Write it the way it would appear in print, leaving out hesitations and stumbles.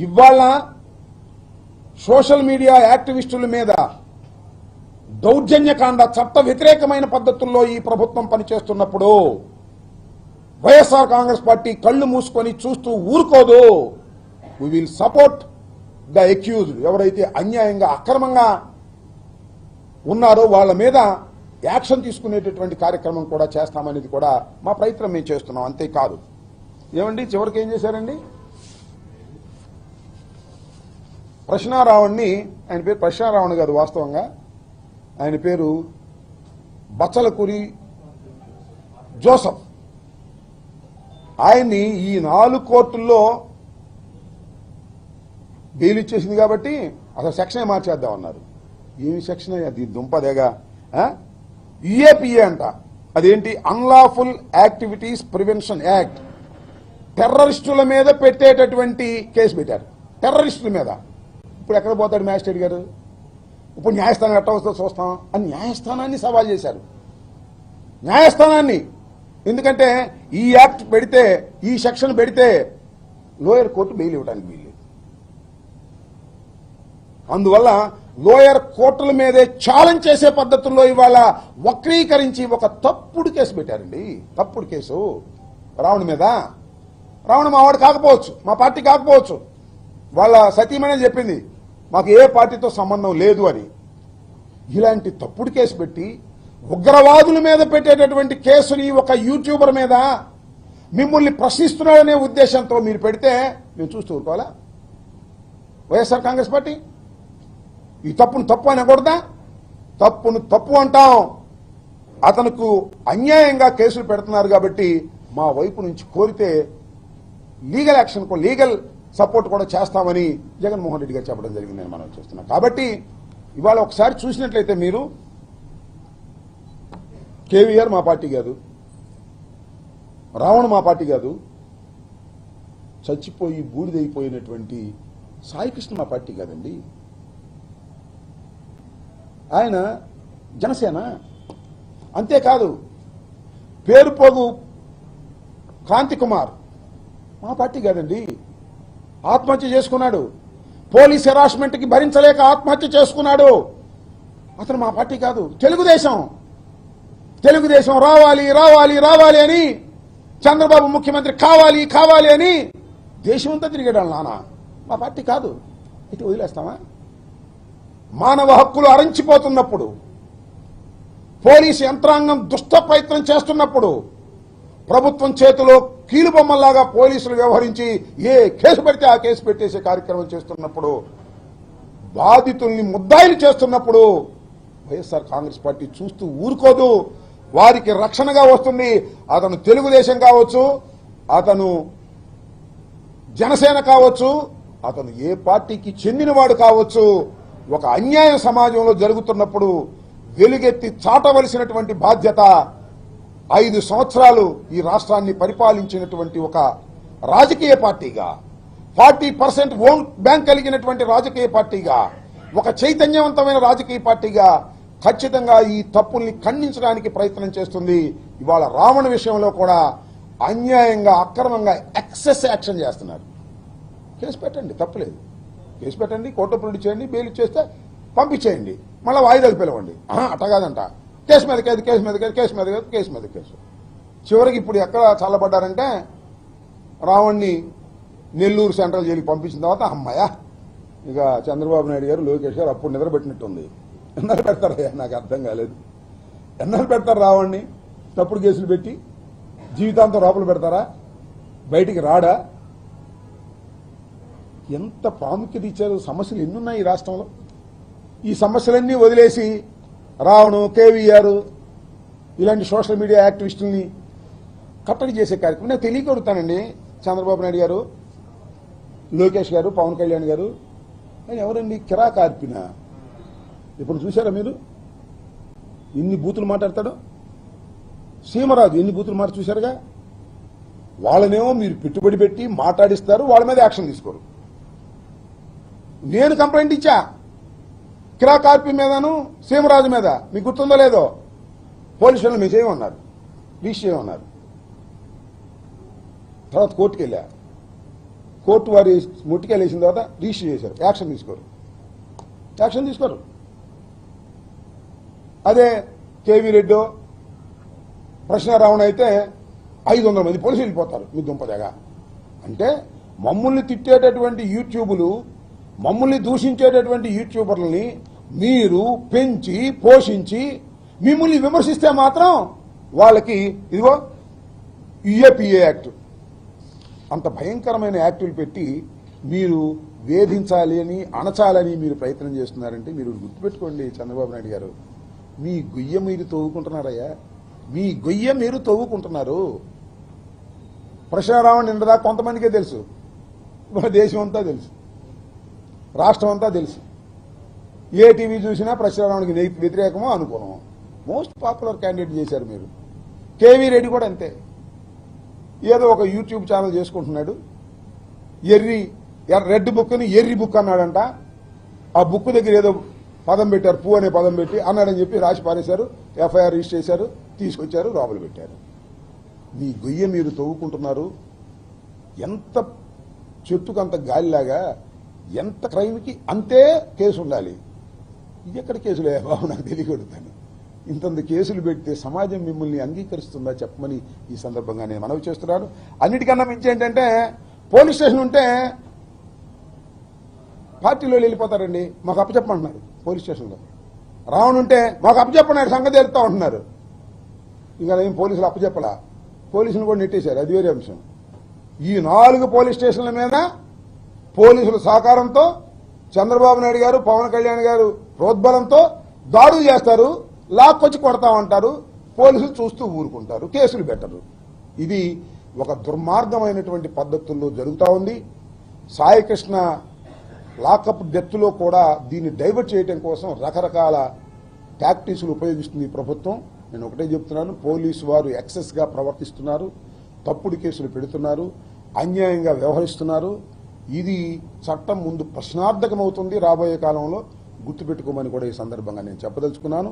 ఇవాళ social media యాక్టివిస్టుల మీద దౌర్జన్యకాండ చట్ట వ్యతిరేకమైన పద్ధతుల్లో ఈ ప్రభుత్వం పనిచేస్తున్నప్పుడు వైఎస్ఆర్ కాంగ్రెస్ పార్టీ కళ్ళు మూసుకొని చూస్తూ ఊరుకోదు. We will support the accused. ఎవరైతే అన్యాయంగా అక్రమంగా ఉన్నారో వాళ్ళ మీద యాక్షన్ తీసుకునేటటువంటి కార్యక్రమం కూడా చేస్తామనేది కూడా మా ప్రయత్నం మేము చేస్తున్నాం. అంతేకాదు ఏమండి, చివరికి ఏం చేశారండి, ప్రశ్నారావుణ్ణి, ఆయన పేరు ప్రశ్నారావుణ్ కాదు వాస్తవంగా, ఆయన పేరు బచ్చలకూరి జోసఫ్. ఆయన్ని ఈ 4 కోర్టుల్లో బెయిల్ ఇచ్చేసింది కాబట్టి అసలు సెక్షన్ మార్చేద్దామన్నారు. ఏమి సెక్షన్ అది దుంపదేగా, యుఏపిఏ అంట. అదేంటి, అన్లాఫుల్ యాక్టివిటీస్ ప్రివెన్షన్ యాక్ట్. టెర్రరిస్టుల మీద పెట్టేటటువంటి కేసు పెట్టారు, టెర్రరిస్టుల మీద. ఇప్పుడు ఎక్కడ పోతాడు మ్యాజిస్ట్రేట్ గారు? ఇప్పుడు న్యాయస్థానం ఎట్లా వస్తుందో చూస్తాం అని న్యాయస్థానాన్ని సవాల్ చేశారు. న్యాయస్థానాన్ని, ఎందుకంటే ఈ యాక్ట్ పెడితే, ఈ సెక్షన్ పెడితే లోయర్ కోర్టు బెయిల్ ఇవ్వడానికి వీల్లేదు. అందువల్ల లోయర్ కోర్టుల మీదే ఛాలెంజ్ చేసే పద్ధతుల్లో ఇవాళ వక్రీకరించి ఒక తప్పుడు కేసు పెట్టారండి. తప్పుడు కేసు రావణ్ మీద. రావణ్ మావాడు కాకపోవచ్చు, మా పార్టీ కాకపోవచ్చు, వాళ్ళ సతీమణి చెప్పింది మాకు ఏ పార్టీతో సంబంధం లేదు అని. ఇలాంటి తప్పుడు కేసు పెట్టి ఉగ్రవాదుల మీద పెట్టేటటువంటి కేసుని ఒక యూట్యూబర్ మీద మిమ్మల్ని ప్రశ్నిస్తున్నారనే ఉద్దేశంతో మీరు పెడితే మేము చూస్తూ ఊరుకోవాలా? వైఎస్ఆర్ కాంగ్రెస్ పార్టీ ఈ తప్పును తప్పు అనకూడదా? తప్పును తప్పు అంటాం. అతనుకు అన్యాయంగా కేసులు పెడుతున్నారు కాబట్టి మా వైపు నుంచి కోరితే లీగల్ యాక్షన్, లీగల్ సపోర్ట్ కూడా చేస్తామని జగన్మోహన్ రెడ్డి గారు చెప్పడం జరిగిందని మనం చూస్తున్నాం. కాబట్టి ఇవాళ ఒకసారి చూసినట్లయితే మీరు, కేవీఆర్ మా పార్టీ కాదు, రావణ్ మా పార్టీ కాదు, చచ్చిపోయి బూడిదైపోయినటువంటి సాయికృష్ణ మా పార్టీ కాదండి. ఆయన జనసేన. అంతేకాదు పేరుపోగు క్రాంతి కుమార్ మా పార్టీ కాదండి, ఆత్మహత్య చేసుకున్నాడు. పోలీస్ హెరాస్మెంట్కి భరించలేక ఆత్మహత్య చేసుకున్నాడు. అతను మా పార్టీ కాదు, తెలుగుదేశం. తెలుగుదేశం రావాలి రావాలి రావాలి అని, చంద్రబాబు ముఖ్యమంత్రి కావాలి కావాలి అని దేశమంతా తిరిగాడు నాన్న. మా పార్టీ కాదు. ఇటు వదిలేస్తామా? మానవ హక్కులు అరించిపోతున్నప్పుడు, పోలీసు యంత్రాంగం దుష్ట ప్రయత్నం చేస్తున్నప్పుడు, ప్రభుత్వం చేతిలో కీలుబొమ్మల్లాగా పోలీసులు వ్యవహరించి ఏ కేసు పెడితే ఆ కేసు పెట్టేసే కార్యక్రమం చేస్తున్నప్పుడు, బాధితుల్ని ముద్దాయిలు చేస్తున్నప్పుడు వైఎస్ఆర్ కాంగ్రెస్ పార్టీ చూస్తూ ఊరుకోదు. వారికి రక్షణగా వస్తుంది. అతను తెలుగుదేశం కావచ్చు, అతను జనసేన కావచ్చు, అతను ఏ పార్టీకి చెందినవాడు కావచ్చు, ఒక అన్యాయం సమాజంలో జరుగుతున్నప్పుడు వెలుగెత్తి చాటవలసినటువంటి బాధ్యత 5 సంవత్సరాలు ఈ రాష్ట్రాన్ని పరిపాలించినటువంటి ఒక రాజకీయ పార్టీగా, 40% ఓట్ బ్యాంక్ కలిగినటువంటి రాజకీయ పార్టీగా, ఒక చైతన్యవంతమైన రాజకీయ పార్టీగా ఖచ్చితంగా ఈ తప్పుల్ని ఖండించడానికి ప్రయత్నం చేస్తుంది. ఇవాళ రావణ విషయంలో కూడా అన్యాయంగా, అక్రమంగా ఎక్సెస్ యాక్షన్ చేస్తున్నారు. కేసు పెట్టండి, తప్పులేదు. కేసు పెట్టండి, కోర్టు ప్రొడ్యూస్ చేయండి, బెయిల్ ఇచ్చేస్తే పంపించేయండి, మళ్ళీ వాయిదాలు పిలవండి. అట్లా కాదంట, కేసు మీద కేసు, కేసు మీద కేసు, కేసు మీద కేసు, కేసు మీద కేసు. చివరికి ఇప్పుడు ఎక్కడ చల్లబడ్డారంటే, రావణ్ణి నెల్లూరు సెంట్రల్ జైలుకి పంపించిన తర్వాత అమ్మాయ ఇక చంద్రబాబు నాయుడు గారు, లోకేష్ గారు అప్పుడు నిద్రపెట్టినట్టుంది. ఎన్నాళ్ళు పెడతారయ్యా? నాకు అర్థం కాలేదు. ఎన్నాళ్ళు పెడతారు రావణ్ణి? తప్పుడు కేసులు పెట్టి జీవితాంతం లోపల పెడతారా? బయటికి రాడా? ఎంత ప్రాముఖ్యత ఇచ్చారు? సమస్యలు ఎన్నున్నాయి ఈ రాష్ట్రంలో. ఈ సమస్యలన్నీ వదిలేసి రావణ్, కేవీఆర్ ఇలాంటి సోషల్ మీడియా యాక్టివిస్టుల్ని కట్టడి చేసే కార్యక్రమం నేను తెలియకొడుతానండి. చంద్రబాబు నాయుడు గారు, లోకేష్ గారు, పవన్ కళ్యాణ్ గారు, ఆయన ఎవరండి? కిరాకార్పిన. ఇప్పుడు చూసారా మీరు ఎన్ని బూతులు మాట్లాడతాడో? సీమరాజు ఎన్ని బూతులు మాట చూశారుగా. వాళ్ళనేమో మీరు పెట్టుబడి పెట్టి మాట్లాడిస్తారు, వాళ్ళ మీద యాక్షన్ తీసుకోరు. నేను కంప్లైంట్ ఇచ్చా కిరాకార్పి మీదను, సీమరాజు మీద. మీకు గుర్తుందో లేదో? పోలీసులు మీరు చేయమన్నారు, రీచ్ చేయమన్నారు. తర్వాత కోర్టుకు వెళ్ళా. కోర్టు వారి ముట్టికాయలు వేసిన తర్వాత రిజిస్టర్ చేశారు, యాక్షన్ తీసుకోరు. అదే కేవీ రెడ్డో ప్రశ్నారావణ అయితే 500 మంది పోలీసులు వెళ్ళిపోతారు మీ దుంపదగా. అంటే మమ్మల్ని తిట్టేటటువంటి యూట్యూబులు, మమ్మల్ని దూషించేటటువంటి యూట్యూబర్లని మీరు పెంచి పోషించి మిమ్మల్ని విమర్శిస్తే మాత్రం వాళ్ళకి ఇదిగో యుఏపిఏ యాక్ట్ అంత భయంకరమైన యాక్టులు పెట్టి మీరు వేధించాలి అని, అణచాలని మీరు ప్రయత్నం చేస్తున్నారంటే మీరు గుర్తుపెట్టుకోండి చంద్రబాబు నాయుడు గారు, మీ గొయ్య మీరు తవ్వుకుంటున్నారయ్యా, మీ గొయ్య మీరు తవ్వుకుంటున్నారు. ప్రశ్నారావణ నిండదా కొంతమందికే తెలుసు, మన దేశం అంతా తెలుసు, రాష్ట్రం అంతా తెలుసు. ఏ టీవీ చూసినా ప్రశ్నారావణకి వ్యతిరేకమో అనుకోవడం. మోస్ట్ పాపులర్ క్యాండిడేట్ చేశారు మీరు. కేవీ రెడ్డి కూడా అంతే, ఏదో ఒక యూట్యూబ్ ఛానల్ చేసుకుంటున్నాడు. రెడ్ బుక్ని ఎర్రి బుక్ అన్నాడంట. ఆ బుక్ దగ్గర ఏదో పదం పెట్టారు, పూ అనే పదం పెట్టి అన్నాడని చెప్పి రాసి పారేశారు, ఎఫ్ఐఆర్ రిజిస్టర్ చేశారు, తీసుకొచ్చారు, లోపల పెట్టారు. మీ గొయ్య మీరు తవ్వుకుంటున్నారు. ఎంత చెట్టుకు అంత గాలిలాగా, ఎంత క్రైమ్కి అంతే కేసు ఉండాలి. ఇది ఎక్కడ కేసులే బాబు, నాకు తెలియకూడదని ఇంతంత కేసులు పెడితే సమాజం మిమ్మల్ని అంగీకరిస్తుందా చెప్పమని ఈ సందర్భంగా నేను మనవి చేస్తున్నాను. అన్నిటికన్నా మించి ఏంటంటే పోలీస్ స్టేషన్ ఉంటే పార్టీలో వెళ్ళిపోతారండి, మాకు అప్పచెప్పమంటున్నారు. పోలీస్ స్టేషన్లో రావణుంటే మాకు అప్పచెప్పన్నారు, సంగతి తెలుస్తా ఉంటున్నారు. ఇంకా ఏం పోలీసులు అప్పచెప్పలా, పోలీసులు కూడా నెట్టేశారు, అది వేరే అంశం. ఈ 4 పోలీస్ స్టేషన్ల మీద పోలీసుల సహకారంతో చంద్రబాబు నాయుడు గారు, పవన్ కళ్యాణ్ గారు ప్రోద్బలంతో దాడులు చేస్తారు, లాక్కొచ్చి కొడతామంటారు, పోలీసులు చూస్తూ ఊరుకుంటారు, కేసులు పెట్టరు. ఇది ఒక దుర్మార్గమైనటువంటి పద్ధతుల్లో జరుగుతూ ఉంది. సాయికృష్ణ లాకప్ డెత్లో కూడా దీన్ని డైవర్ట్ చేయడం కోసం రకరకాల టాక్టిక్స్లు ఉపయోగిస్తుంది ప్రభుత్వం. నేను ఒకటే చెప్తున్నాను, పోలీసు వారు ఎక్సెస్గా ప్రవర్తిస్తున్నారు, తప్పుడు కేసులు పెడుతున్నారు, అన్యాయంగా వ్యవహరిస్తున్నారు. ఇది చట్టం ముందు ప్రశ్నార్థకమవుతుంది రాబోయే కాలంలో. గుర్తుపెట్టుకోమని కూడా ఈ సందర్భంగా నేను చెప్పదలుచుకున్నాను.